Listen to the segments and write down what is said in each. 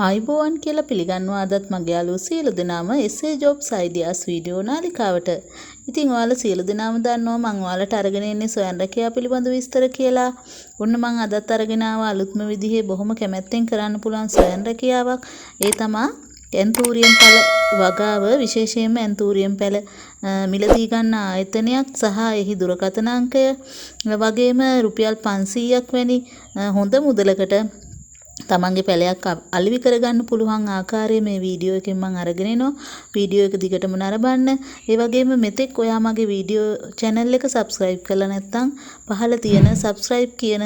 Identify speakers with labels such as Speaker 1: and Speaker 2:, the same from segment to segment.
Speaker 1: ආයිබෝවන් කියලා පිළිගන්නවා අදත් මගේ යාළුවෝ සියලු දෙනාම SA Jobs Ideas වීඩියෝ නාලිකාවට. ඉතින් ඔයාලා සියලු දෙනාම දන්නවා මම ඔයාලට අරගෙන ඉන්නේ සොයන් රැකියාව පිළිබඳ විස්තර කියලා. ඔන්න මම අදත් අරගෙන ආවා අලුත්ම විදිහේ බොහොම කැමැත්තෙන් කරන්න පුළුවන් සොයන් රැකියාවක්. ඒ තමයි එන්තූරියම් පැල වගාව විශේෂයෙන්ම එන්තූරියම් පැල මිලදී ගන්න ආයතනයක් සහ එහි දුරකථන අංකය වගේම රුපියල් 500ක් වැනි හොඳ මුදලකට තමන්ගේ පැලයක් අලෙවි කරගන්න පුළුවන් ආකාරය මේ වීඩියෝ එකෙන් මම අරගෙන එනවා. වීඩියෝ එක දිගටම නරඹන්න. ඒ වගේම මෙතෙක් ඔයා මගේ වීඩියෝ channel එක subscribe කරලා නැත්නම් පහළ තියෙන subscribe කියන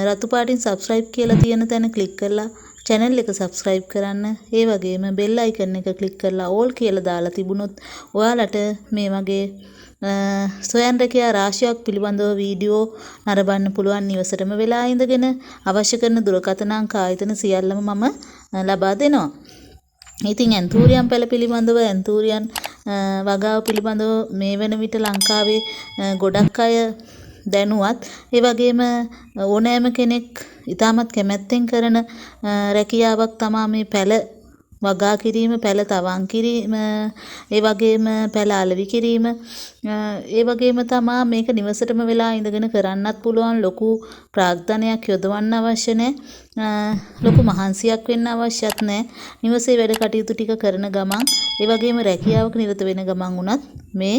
Speaker 1: රතු පාටින් subscribe කියලා තියෙන තැන click කරලා channel එක subscribe කරන්න. ඒ වගේම bell icon එක click කරලා all කියලා දාලා තිබුණොත් ඔයාලට මේ වගේ සොයන් රැකියා රාශියක් පිළිබඳව වීඩියෝ නරඹන්න පුළුවන් නිවසටම වෙලා ඉඳගෙන අවශ්‍ය කරන දුරකථන අංක ආයතන සියල්ලම මම ලබා දෙනවා. ඉතින් එන්තූරියම් පැල පිළිබඳව එන්තූරියම් වගාව පිළිබඳව මේ වෙන විට ලංකාවේ ගොඩක් අය දැනුවත්. ඒ වගේම ඕනෑම කෙනෙක් ඉතාමත් කැමැත්තෙන් කරන රැකියාවක් තමයි මේ පැල වගා කිරීම, පැල තවන් කිරීම, ඒ වගේම පැල අලෙවි කිරීම. ඒ වගේම තමයි මේක නිවසටම වෙලා ඉඳගෙන කරන්නත් පුළුවන්. ලොකු ප්‍රාග්ධනයක් යොදවන්න අවශ්‍ය නැහැ. ලොකු මහන්සියක් වෙන්න අවශ්‍යත් නැහැ. නිවසේ වැඩ කටයුතු ටික කරන ගමන්, ඒ වගේම රැකියාවක නිරත වෙන ගමන් උනත් මේ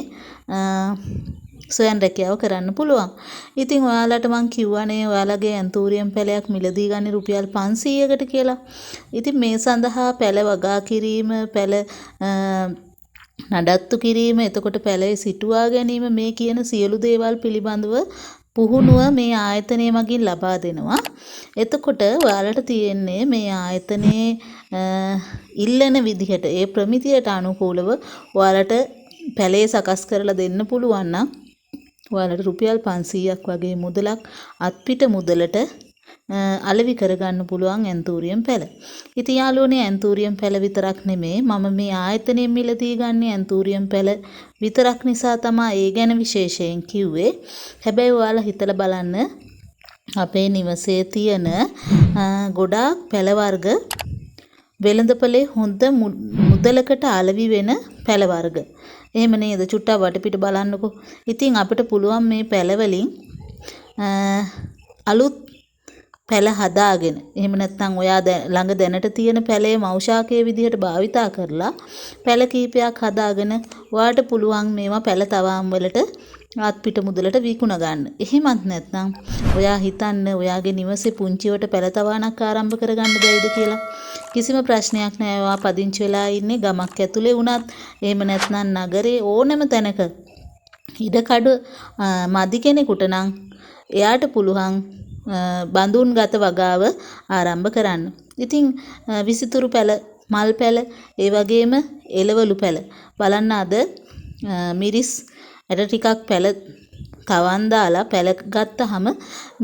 Speaker 1: සොයන් රැකියාව කරන්න පුළුවන්. ඉතින් ඔයාලට මං කිව්වනේ ඔයාලගේ එන්තූරියම් පැලයක් මිලදී ගන්න රුපියල් 500කට කියලා. ඉතින් මේ සඳහා පැල වගා කිරීම, පැල නඩත්තු කිරීම, එතකොට පැලේ සිටුවා ගැනීම මේ කියන සියලු දේවල් පිළිබඳව පුහුණුව මේ ආයතනය මගින් ලබා දෙනවා. එතකොට ඔයාලට තියෙන්නේ මේ ආයතනයේ ඉල්ලන විදිහට, ඒ ප්‍රමිතියට අනුකූලව ඔයාලට පැලේ සකස් කරලා දෙන්න පුළුවන් නම් ඔයාලට රුපියල් 500ක් වගේ මුදලක් අත්පිට මුදලට අලෙවි කරගන්න පුළුවන් එන්තූරියම් පැල. ඉතින් යාළුවනේ එන්තූරියම් පැල විතරක් නෙමේ මම මේ ආයතනයෙන් මිලදී ගන්න එන්තූරියම් පැල විතරක් නිසා තමයි ඒ ගැන විශේෂයෙන් කිව්වේ. හැබැයි ඔයාලා හිතලා බලන්න අපේ නිවසේ තියෙන ගොඩාක් පැල වර්ග වෙළඳපොලේ හොඳ මුදලකට අලෙවි වෙන පැල වර්ග. එහෙම නේද? චුට්ටක් වටපිට බලන්නකෝ. ඉතින් අපිට පුළුවන් මේ පැලවලින් අලුත් පැල හදාගෙන, එහෙම නැත්නම් ඔයා ළඟ දැනට තියෙන පැලේ මෞෂාකයේ විදිහට භාවිතා කරලා පැල කීපයක් හදාගෙන ඔයාට පුළුවන් මේවා පැල තවාම් වලට අත්පිට මුදලට විකුණ ගන්න. එහෙමත් නැත්නම් ඔයා හිතන්න ඔයාගේ නිවසේ පුංචිවට පැල තවානක් ආරම්භ කරගන්න බැයිද කියලා. කිසිම ප්‍රශ්නයක් නැහැ. ඔයා පදිංචි වෙලා ඉන්නේ ගමක් ඇතුලේ වුණත්, එහෙම නැත්නම් නගරේ ඕනෑම තැනක ඉඩකඩ මදි කෙනෙකුට නම් එයාට පුළුවන් බඳුන්ගත වගාව ආරම්භ කරන්න. ඉතින් විසිතුරු පැල, මල් පැල, ඒ වගේම එළවලු පැල බලන්න අද මිරිස් ඇට ටිකක් පැල තවන් දාලා පැල ගත්තාම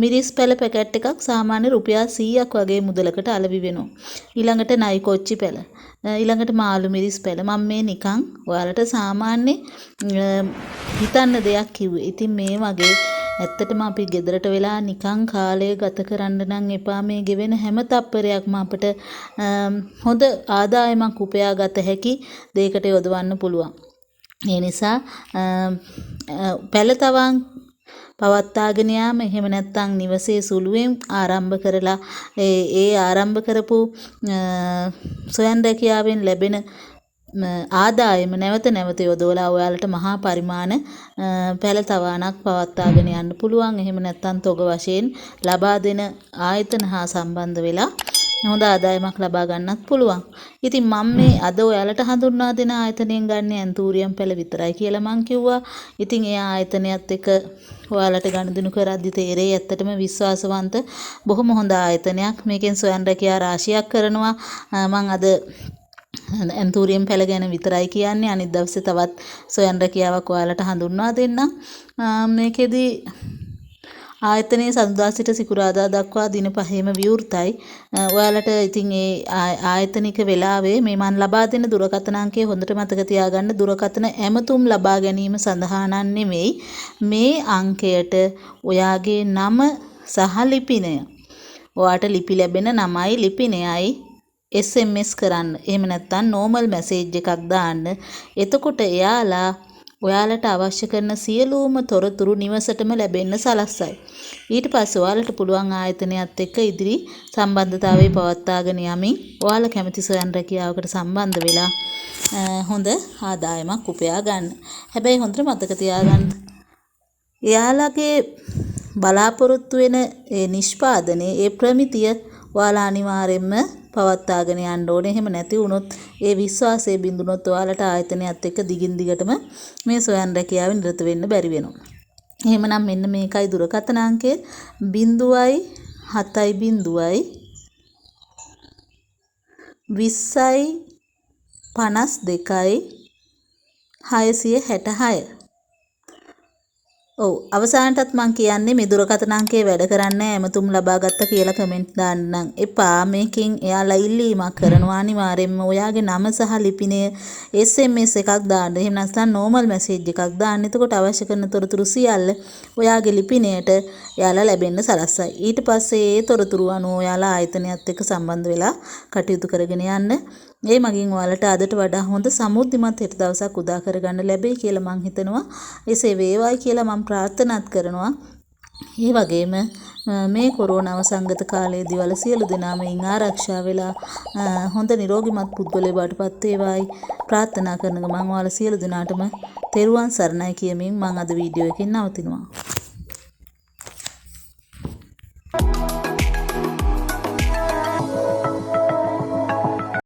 Speaker 1: මිරිස් පැල පැකට් එකක් සාමාන්‍ය රුපියල් 100ක් වගේ මුදලකට අලෙවි වෙනවා. ඊළඟට නයි කොච්චි පැල, ඊළඟට මාළු මිරිස් පැල. මම මේ නිකන් ඔයාලට සාමාන්‍ය හිතන්න දෙයක් කිව්වේ. ඉතින් මේ වගේ ඇත්තටම අපි ගෙදරට වෙලා නිකන් කාලය ගත කරන්න නම් එපා. මේ ගෙවෙන හැම තප්පරයක්ම අපිට හොඳ ආදායමක් උපයා ගත හැකි දෙයකට යොදවන්න පුළුවන්. ඒ නිසා පැල තවන් පවත්වාගෙන යාම, එහෙම නැත්නම් නිවසේ සුළුවෙන් ආරම්භ කරලා ඒ ආරම්භ කරපු සොයන් රැකියාවෙන් ලැබෙන ආදායම නැවත නැවත යොදවලා ඔයාලට මහා පරිමාණ පැල තවානක් පවත්වාගෙන යන්න පුළුවන්. එහෙම නැත්නම් තොග වශයෙන් ලබා දෙන ආයතන හා සම්බන්ධ වෙලා හොඳ ආදායමක් ලබා ගන්නත් පුළුවන්. ඉතින් මම මේ අද ඔයාලට හඳුන්වා දෙන ආයතනයෙන් ගන්න එන්තූරියම් පැල විතරයි කියලා මං කිව්වා. ඉතින් ඒ ආයතනයත් එක්ක ඔයාලට ගනුදෙනු කරද්දි තේරෙයි ඇත්තටම විශ්වාසවන්ත බොහොම හොඳ ආයතනයක්. මේකෙන් සොයන් රැකියා රාශියක් කරනවා. මං අද එන්තූරියම් පැල ගැන විතරයි කියන්නේ. අනිත් දවසේ තවත් සොයන් රැකියාවක් ඔයාලට හඳුන්වා දෙන්නම්. මේකෙදි ආයතනයේ සඳුදා සිට සිකුරාදා දක්වා දින 5ම විවෘතයි. ඔයාලට ඉතින් ඒ ආයතනික වෙලාවේ මේ මන් ලබා දෙන දුරකථන අංකය හොඳට මතක තියාගන්න. දුරකථන ඇමතුම් ලබා ගැනීම සඳහා නම් නෙමෙයි. මේ අංකයට ඔයාගේ නම සහ ලිපිනය, ඔයාට ලිපි ලැබෙන නමයි ලිපිනයයි SMS කරන්න. එහෙම නැත්නම් normal message එකක් දාන්න. එතකොට ඔයාලට අවශ්‍ය කරන සියලුම තොරතුරු නිවසටම ලැබෙන්න සලස්සයි. ඊට පස්සේ ඔයාලට පුළුවන් ආයතනයත් එක්ක ඉදිරි සම්බන්ධතාවය පවත්වාගෙන යමින් ඔයාලා කැමති ස්වයං රැකියාවකට සම්බන්ධ වෙලා හොඳ ආදායමක් උපයා ගන්න. හැබැයි හොඳට මතක තියාගන්න. එයාලගේ බලාපොරොත්තු වෙන ඒ නිෂ්පාදනයේ ඒ ප්‍රමිතිය ඔයාලා අනිවාර්යයෙන්ම පවත්වාගෙන යන්න ඕනේ. එහෙම නැති වුණොත් ඒ විශ්වාසය බිඳුනොත් ඔයාලට ආයතනයත් එක්ක දිගින් දිගටම මේ ස්වයං රැකියාවෙන් නිරත වෙන්න බැරි වෙනවා. එහෙමනම් මෙන්න මේකයි දුරකථන අංකය 0.70 20යි 52යි 666. ඔව් අවසානටත් මම කියන්නේ මේ දුරකථන අංකේ වැඩ කරන්නේ ඇමතුම් ලබා ගත්ත කියලා කමෙන්ට් දාන්න නම් එපා. මේකෙන් එයාලා ඉල්ලීමක් කරනවා අනිවාර්යයෙන්ම ඔයාගේ නම සහ ලිපිනය SMS එකක් දාන්න. එහෙම නැත්නම් normal message එකක් දාන්න. එතකොට අවශ්‍ය කරන තොරතුරු සියල්ල ඔයාගේ ලිපිනයට එයාලා ලැබෙන්න සලස්සයි. ඊට පස්සේ ඒ තොරතුරු අනුව ඔයාලා ආයතනයත් එක්ක සම්බන්ධ වෙලා කටයුතු කරගෙන යන්න. මේ මගින් ඔයාලට අදට වඩා හොඳ සමෘද්ධිමත් හෙට දවසක් උදා කරගන්න ලැබෙයි කියලා මම හිතනවා. එසේ වේවායි කියලා මම ප්‍රාර්ථනාත් කරනවා. ඒ වගේම මේ කොරෝනා වසංගත කාලයේදී වල සියලු දෙනාම ආරක්ෂා වෙලා හොඳ නිරෝගීමත් පුද්ගලයෙක් බවට පත් වේවායි ප්‍රාර්ථනා කරන ගමන් ඔයාලා සියලු දෙනාටම තෙරුවන් සරණයි කියමින් මම අද වීඩියෝ එකෙන් නවතිනවා.